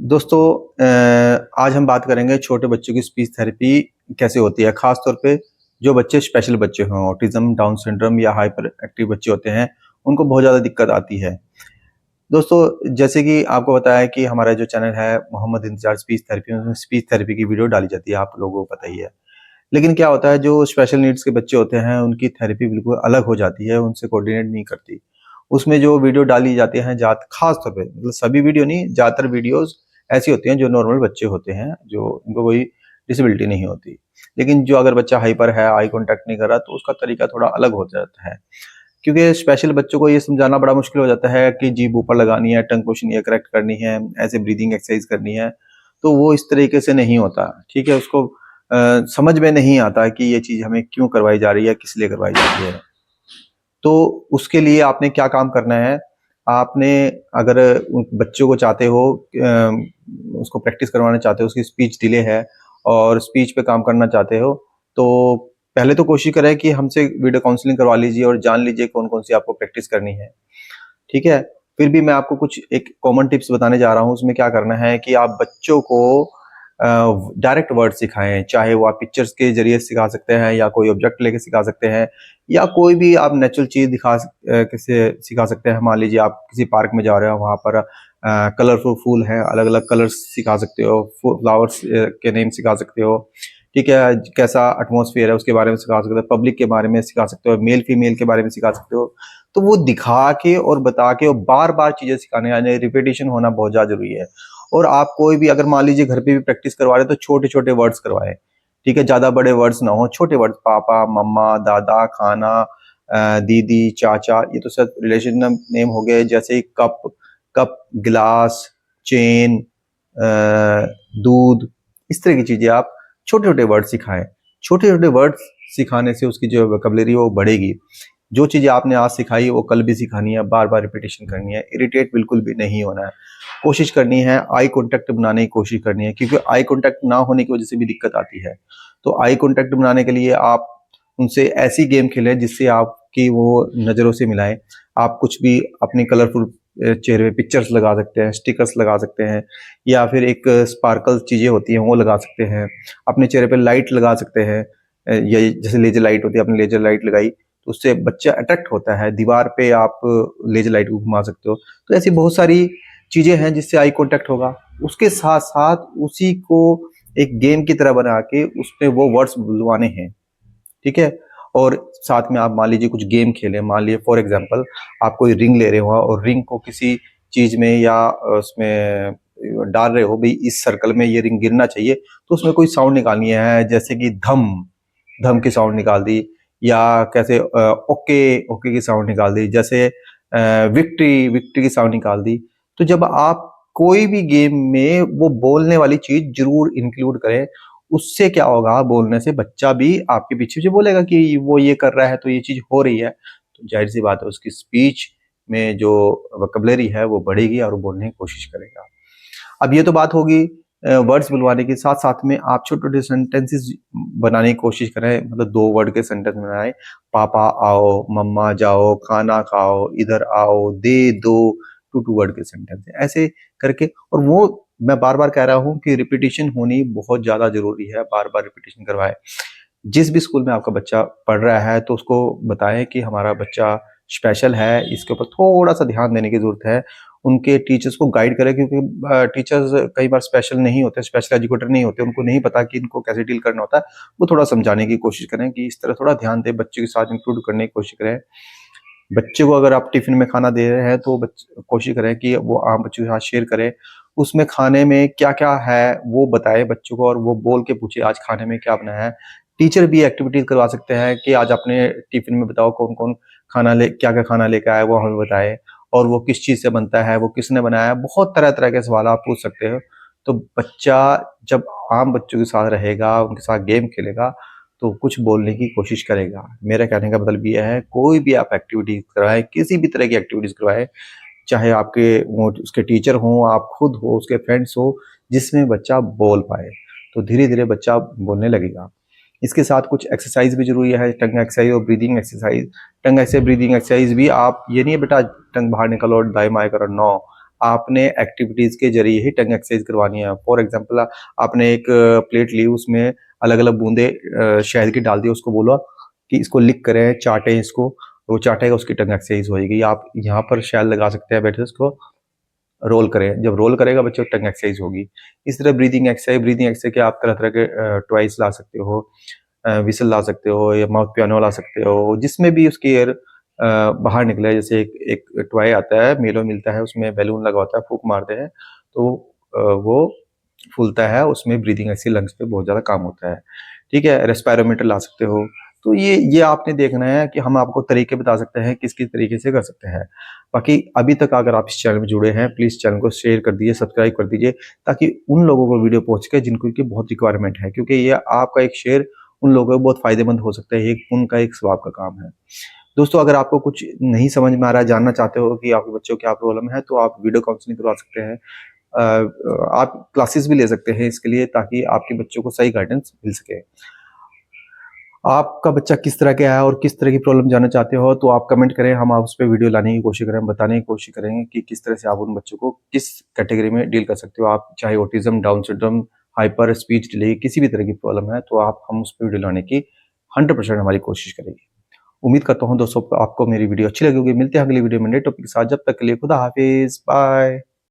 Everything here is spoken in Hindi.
दोस्तों आज हम बात करेंगे छोटे बच्चों की स्पीच थेरेपी कैसे होती है, खास तौर पे जो बच्चे स्पेशल बच्चे हों, ऑटिज्म, डाउन सिंड्रोम या हाइपर एक्टिव बच्चे होते हैं, उनको बहुत ज़्यादा दिक्कत आती है। दोस्तों, जैसे कि आपको पता है कि हमारा जो चैनल है मोहम्मद इंतजार स्पीच थेरेपी, उसमें स्पीच थेरेपी की वीडियो डाली जाती है, आप लोगों को पता ही है। लेकिन क्या होता है, जो स्पेशल नीड्स के बच्चे होते हैं, उनकी थेरेपी बिल्कुल अलग हो जाती है, उनसे कोऑर्डिनेट नहीं करती। उसमें जो वीडियो डाली जाती हैं, खास तौर पे मतलब सभी वीडियो नहीं, ज़्यादातर वीडियोज़ ऐसी होती हैं जो नॉर्मल बच्चे होते हैं, जो उनको कोई डिसेबिलिटी नहीं होती। लेकिन जो अगर बच्चा हाइपर है, आई कॉन्टैक्ट नहीं कर रहा, तो उसका तरीका थोड़ा अलग हो जाता है। क्योंकि स्पेशल बच्चों को ये समझाना बड़ा मुश्किल हो जाता है कि जीभ ऊपर लगानी है, टंग पोजीशन ये करेक्ट करनी है, ऐसे ब्रीदिंग एक्सरसाइज करनी है, तो वो इस तरीके से नहीं होता। ठीक है, उसको समझ में नहीं आता कि ये चीज़ हमें क्यों करवाई जा रही है, किस लिए करवाई जा रही है। तो उसके लिए आपने क्या काम करना है, आपने अगर बच्चों को चाहते हो, उसको प्रैक्टिस करवाना चाहते हो, उसकी स्पीच डिले है और स्पीच पे काम करना चाहते हो, तो पहले तो कोशिश करें कि हमसे वीडियो काउंसलिंग करवा लीजिए और जान लीजिए कौन-कौन सी आपको प्रैक्टिस करनी है। ठीक है? फिर भी मैं आपको कुछ एक कॉमन टिप्स बताने जा रहा हूँ, उसमें क्या करना है कि आप बच्चों को डायरेक्ट वर्ड सिखाएँ, चाहे वो आप पिक्चर्स के ज़रिए सिखा सकते हैं या कोई ऑब्जेक्ट लेके सिखा सकते हैं या कोई भी आप नेचुरल चीज़ कैसे सिखा सकते हैं। मान लीजिए आप किसी पार्क में जा रहे हो, वहाँ पर कलरफुल फूल हैं, अलग-अलग कलर्स सिखा सकते हो, फ्लावर्स के नेम सिखा सकते हो। ठीक है? कैसा एटमॉस्फेयर है उसके बारे में सिखा सकते हो, पब्लिक के बारे में सिखा सकते हो, मेल-फीमेल के बारे में सिखा सकते हो। तो वो दिखा के और बता के और बार-बार चीज़ें सिखाने, यानी रिपीटिशन होना बहुत ज़्यादा ज़रूरी है। और आप कोई भी अगर मान लीजिए घर पे भी प्रैक्टिस करवा रहे हैं, तो छोटे-छोटे वर्ड्स करवाएँ। ठीक है? ज़्यादा बड़े वर्ड्स ना हो, छोटे वर्ड्स, पापा, मम्मा, दादा, खाना, दीदी, चाचा, ये तो सब रिलेशन नेम हो गए, जैसे कप कप, गिलास, चेन, दूध, इस तरह की चीज़ें आप छोटे-छोटे वर्ड सिखाएँ। छोटे-छोटे वर्ड्स सिखाने से उसकी जो वोकैब्युलरी है वो बढ़ेगी। जो चीज़ें आपने आज सिखाई वो कल भी सिखानी है, बार-बार रिपीटिशन करनी है, इरिटेट बिल्कुल भी नहीं होना है। कोशिश करनी है आई कॉन्टैक्ट बनाने की कोशिश करनी है, क्योंकि आई कॉन्टैक्ट ना होने की वजह से भी दिक्कत आती है। तो आई कॉन्टैक्ट बनाने के लिए आप उनसे ऐसी गेम खेलें जिससे आपकी वो नज़रों से मिलाएँ। आप कुछ भी अपनी कलरफुल चेहरे पे पिक्चर्स लगा सकते हैं, स्टिकर्स लगा सकते हैं या फिर एक स्पार्कल चीज़ें होती हैं वो लगा सकते हैं। अपने चेहरे पे लाइट लगा सकते हैं, या जैसे लेज़र लाइट होती है, आपने लेज़र लाइट लगाई तो उससे बच्चा अट्रैक्ट होता है। दीवार पे आप लेज़र लाइट को घुमा सकते हो। तो ऐसी बहुत सारी चीज़ें हैं जिससे आई कॉन्टैक्ट होगा। उसके साथ-साथ उसी को एक गेम की तरह बना के उसमें वो वर्ड्स बुलवाने हैं। ठीक है? और साथ में आप मान लीजिए कुछ गेम खेलें, मान लीजिए फॉर एग्ज़ाम्पल आप कोई रिंग ले रहे हो और रिंग को किसी चीज़ में या उसमें डाल रहे हो, भई इस सर्कल में ये रिंग गिरना चाहिए, तो उसमें कोई साउंड निकालनी है, जैसे कि धम, धम की साउंड निकाल दी, या कैसे ओके, ओके की साउंड निकाल दी, जैसे विक्ट्री, विक्ट्री की साउंड निकाल दी। तो जब आप कोई भी गेम में वो बोलने वाली चीज़ ज़रूर इंक्लूड करें, उससे क्या होगा, बोलने से बच्चा भी आपके पीछे-पीछे बोलेगा कि वो ये कर रहा है तो ये चीज़ हो रही है। तो ज़ाहिर-सी बात है उसकी स्पीच में जो वोकैब्युलरी है वो बढ़ेगी और वो बोलने की कोशिश करेगा। अब ये तो बात होगी वर्ड्स बुलवाने की, साथ-साथ में आप छोटे-छोटे सेंटेंसेस बनाने की कोशिश करें, मतलब 2 वर्ड के सेंटेंस बनाएँ। पापा आओ, मम्मा जाओ, खाना खाओ, इधर आओ, दे दो, 2-2 वर्ड के सेंटेंस हैं। ऐसे करके, और वो मैं बार-बार कह रहा हूँ कि रिपिटिशन होनी बहुत ज़्यादा ज़रूरी है, बार-बार रिपिटिशन करवाएँ। जिस भी स्कूल में आपका बच्चा पढ़ रहा है, तो उसको बताएँ कि हमारा बच्चा स्पेशल है, इसके ऊपर थोड़ा-सा ध्यान देने की ज़रूरत है। उनके टीचर्स को गाइड करें, क्योंकि टीचर्स कई बार स्पेशल नहीं होते, स्पेशल एजुकेटर नहीं होते, उनको नहीं पता कि इनको कैसे डील करना होता है। वो थोड़ा समझाने की कोशिश करें कि इस तरह थोड़ा ध्यान दें, बच्चे के साथ इंक्लूड करने की कोशिश करें। बच्चे को अगर आप टिफ़िन में खाना दे रहे हैं, तो कोशिश करें कि वो आप बच्चों के साथ शेयर करें। उसमें खाने में क्या-क्या है, वो बताएँ बच्चों को और वो बोल के पूछे, आज खाने में क्या बनाया है। टीचर भी एक्टिविटीज़ करवा सकते हैं कि आज आपने टिफ़िन में बताओ कौन-कौन क्या-क्या खाना लेके आए, वो हमें बताएँ और वो किस चीज़ से बनता है, वो किसने बनाया है। बहुत तरह-तरह के सवाल आप पूछ सकते हो। तो बच्चा जब आम बच्चों के साथ रहेगा, उनके साथ गेम खेलेगा, तो कुछ बोलने की कोशिश करेगा। मेरा कहने का मतलब ये है, कोई भी आप एक्टिविटी कराएँ, किसी भी तरह की एक्टिविटीज़ करवाएँ, चाहे आपके वो उसके टीचर हों, आप खुद हो, उसके फ्रेंड्स हो, जिसमें बच्चा बोल पाए, तो धीरे-धीरे बच्चा बोलने लगेगा। इसके साथ कुछ एक्सरसाइज़ भी ज़रूरी है, टंग एक्सरसाइज़ और ब्रीथिंग एक्सरसाइज़। टंग एक्सरसाइज़, ब्रीथिंग एक्सरसाइज़ भी आप ये नहीं है बेटा टंग बाहर निकालो और दाएँ-बाएँ करो, नो। आपने एक्टिविटीज़ के ज़रिए ही टंग एक्सरसाइज करवानी है। फॉर एग्ज़ाम्पल आपने एक प्लेट ली, उसमें अलग-अलग बूँदें शहद की डाल दी, उसको बोला कि इसको लिक करें, चाटें इसको, वो चाटेगा, उसकी टंग एक्सरसाइज होएगी। आप यहाँ पर शहद लगा सकते हैं, बैठे उसको रोल करें, जब रोल करेगा बच्चे को टंग एक्सरसाइज होगी। इस तरह ब्रीदिंग एक्सरसाइज के आप तरह-तरह के टॉयज़ ला सकते हो, व्हिसल ला सकते हो या माउथ पियानो ला सकते हो, जिसमें भी उसकी एयर बाहर निकले। जैसे एक एक टॉय आता है, मेलो मिलता है, उसमें बैलून लगा होता है, फूँक मारते हैं तो वो फूलता है, उसमें ब्रीदिंग एक्सरसाइज लंग्स पे बहुत ज़्यादा काम होता है। ठीक है? रेस्पिरोमीटर ला सकते हो। तो ये आपने देखना है कि हम आपको तरीके बता सकते हैं, किस-किस तरीके से कर सकते हैं। बाकी अभी तक अगर आप इस चैनल में जुड़े हैं, प्लीज़ चैनल को शेयर कर दीजिए, सब्सक्राइब कर दीजिए, ताकि उन लोगों को वीडियो पहुँच सके जिनको इनकी बहुत रिक्वायरमेंट है, क्योंकि ये आपका एक शेयर उन लोगों को बहुत फ़ायदेमंद हो सकता है, ये एक पुण्य का, एक स्वाब का काम है। दोस्तों, अगर आपको कुछ नहीं समझ में आ रहा है, जानना चाहते हो कि आपके बच्चों को क्या प्रॉब्लम है, तो आप वीडियो काउंसलिंग करवा सकते हैं। आप क्लासेस भी ले सकते हैं इसके लिए, ताकि आपके बच्चों को सही गाइडेंस मिल सके। आपका बच्चा किस तरह का है और किस तरह की प्रॉब्लम जानना चाहते हो, तो आप कमेंट करें, हम आप उस पे वीडियो लाने की कोशिश करें, बताने की कोशिश करेंगे कि किस तरह से आप उन बच्चों को किस कैटेगरी में डील कर सकते हो। आप चाहे autism, down syndrome, hyper speech delay, किसी भी तरह की प्रॉब्लम है, तो आप हम उस पे वीडियो लाने की 100% हमारी कोशिश करेंगे। उम्मीद करता हूँ दोस्तों आपको मेरी वीडियो अच्छी लगी होगी। मिलते हैं अगली वीडियो में नए टॉपिक के साथ। जब तक के लिए खुदा हाफिज़, बाय।